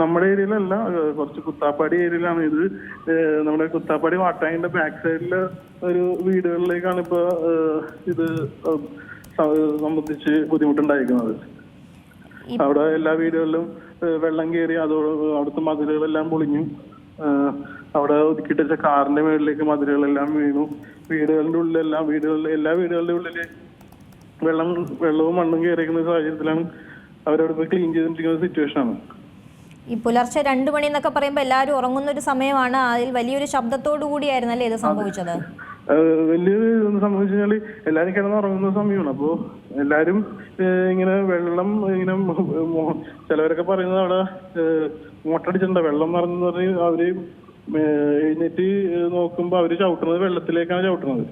നമ്മുടെ ഏരിയയിലല്ല, കുറച്ച് കുത്താപ്പാടി ഏരിയയിലാണ് ഇത്. നമ്മുടെ കുത്താപ്പാടി വാട്ടാങ്ങിന്റെ ബാക്ക് സൈഡില് ഒരു വീടുകളിലേക്കാണ് ഇപ്പൊ ഇത് സംബന്ധിച്ച് ബുദ്ധിമുട്ടുണ്ടായിരിക്കുന്നത്. അവിടെ എല്ലാ വീടുകളിലും വെള്ളം കയറി, അവിടുത്തെ മതിലുകളെല്ലാം പൊളിഞ്ഞു. അവിടെ ഒതുക്കിയിട്ട കാറിന്റെ മുകളിലേക്ക് മതിലുകളെല്ലാം വീണു. വീടുകളുടെ ഉള്ളിലെല്ലാം എല്ലാ വീടുകളുടെ ഉള്ളില് വെള്ളവും മണ്ണും കയറിയിരിക്കുന്ന സാഹചര്യത്തിലാണ് അവരവിടെ പോയി ക്ലീൻ ചെയ്തിരിക്കുന്ന സിറ്റുവേഷൻ ആണ്. ഈ പുലർച്ചെ 2 മണി എന്നൊക്കെ പറയുമ്പോൾ എല്ലാവരും ഉറങ്ങുന്ന ഒരു സമയമാണ്. അതിൽ വലിയൊരു ശബ്ദത്തോടു കൂടിയായിരുന്നല്ലേ ഇത് സംഭവിച്ചത്? വലിയൊരു സംഭവിച്ചു കഴിഞ്ഞാല് എല്ലാരും കിടന്ന് ഉറങ്ങുന്ന സമയമാണ്. അപ്പോ എല്ലാരും ഇങ്ങനെ വെള്ളം ഇങ്ങനെ ചിലവരൊക്കെ പറയുന്നത് അവിടെ മോട്ടറടിച്ചിട്ടുണ്ട്, വെള്ളം നിറഞ്ഞെന്ന് പറഞ്ഞ് അവര് എഴുന്നേറ്റ് നോക്കുമ്പോ അവര് ചവിട്ടുന്നത് വെള്ളത്തിലേക്കാണ് ചവിട്ടുന്നത്.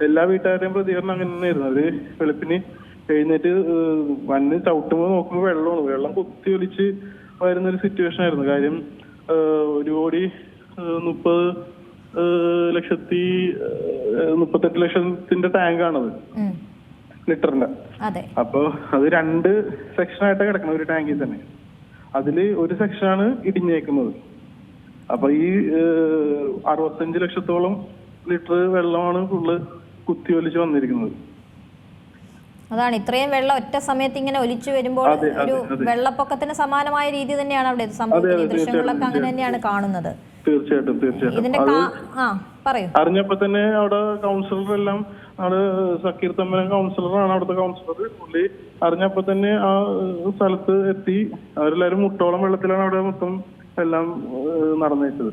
എല്ലാ വീട്ടുകാരുടെയും പ്രതികരണം അങ്ങനെ തന്നെയായിരുന്നു. അവര് വെളുപ്പിന് എഴുന്നേറ്റ് വന്ന് ചവിട്ടുമ്പോ നോക്കുമ്പോ വെള്ളം കുത്തി ഒലിച്ച് വരുന്നൊരു സിറ്റുവേഷൻ ആയിരുന്നു. കാര്യം 1,38 ലക്ഷത്തിന്റെ ടാങ്കാണത്, ലിറ്ററിന്റെ. അപ്പൊ അത് 2 സെക്ഷനായിട്ടാണ് കിടക്കുന്നത് ഒരു ടാങ്കിൽ തന്നെ. അതില് ഒരു സെക്ഷനാണ് ഇടിഞ്ഞേക്കുന്നത്. അപ്പൊ ഈ 65 ലക്ഷത്തോളം ലിറ്റർ വെള്ളമാണ് ഫുള്ള് കുത്തി ഒലിച്ച് വന്നിരിക്കുന്നത്. അതാണ് ഇത്രയും വെള്ളം ഒറ്റ സമയത്ത് ഇങ്ങനെ ഒലിച്ചു വരുമ്പോൾ ഒരു വെള്ളപ്പൊക്കത്തിന് സമാനമായ രീതി തന്നെയാണ് അവിടെ സംഭവിക്കുന്നത്. ഈ ദൃശ്യങ്ങളൊക്കെ അങ്ങനെ തന്നെയാണ് കാണുന്നത്. തീർച്ചയായിട്ടും അറിഞ്ഞപ്പോ തന്നെ അവിടെ കൗൺസിലർ എല്ലാം, അവിടെ സക്കീർ തമ്മൻ കൗൺസിലറാണ്, അവിടുത്തെ കൗൺസിലർ. പുള്ളി അറിഞ്ഞപ്പോ തന്നെ ആ സ്ഥലത്ത് എത്തി. അവരെല്ലാരും മുട്ടോളം വെള്ളത്തിലാണ് അവിടെ മൊത്തം എല്ലാം നടന്നേച്ചത്.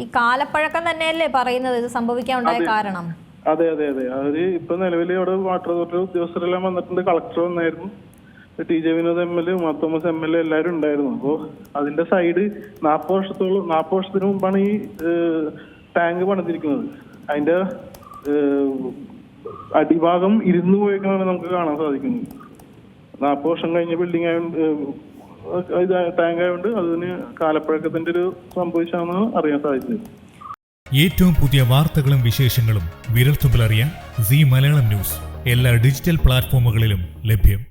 ഈ കാലപ്പഴക്കം തന്നെയല്ലേ പറയുന്നത് ഇത് സംഭവിക്കാൻ ഉണ്ടായ കാരണം? അതെ. അവര് ഇപ്പൊ നിലവിൽ അവിടെ വാട്ടർ അതോറിറ്റി ഉദ്യോഗസ്ഥരെല്ലാം വന്നിട്ടുണ്ട്. കളക്ടർ വന്നായിരുന്നു, TJ Vinod MLA, Thomas MLA എല്ലാവരും ഉണ്ടായിരുന്നു. അപ്പോ അതിന്റെ സൈഡ് 40 വർഷത്തിന് മുമ്പാണ് ഈ ടാങ്ക് പണിതിരിക്കുന്നത്. അതിന്റെ അടിഭാഗം ഇരുന്നു പോയേക്കാണ് നമുക്ക് കാണാൻ സാധിക്കുന്നത്. 40 വർഷം കഴിഞ്ഞ ബിൽഡിംഗ് ആയതുകൊണ്ട്, ടാങ്ക് ആയതുകൊണ്ട് അതിന് കാലപ്പഴക്കത്തിന്റെ ഒരു സംഭവിച്ചാണെന്ന് അറിയാൻ സാധിച്ചത്. ഏറ്റവും പുതിയ വാർത്തകളും വിശേഷങ്ങളും വിരൽത്തുമ്പിൽ അറിയാൻ സീ മലയാളം ന്യൂസ് എല്ലാ ഡിജിറ്റൽ പ്ലാറ്റ്ഫോമുകളിലും ലഭ്യം.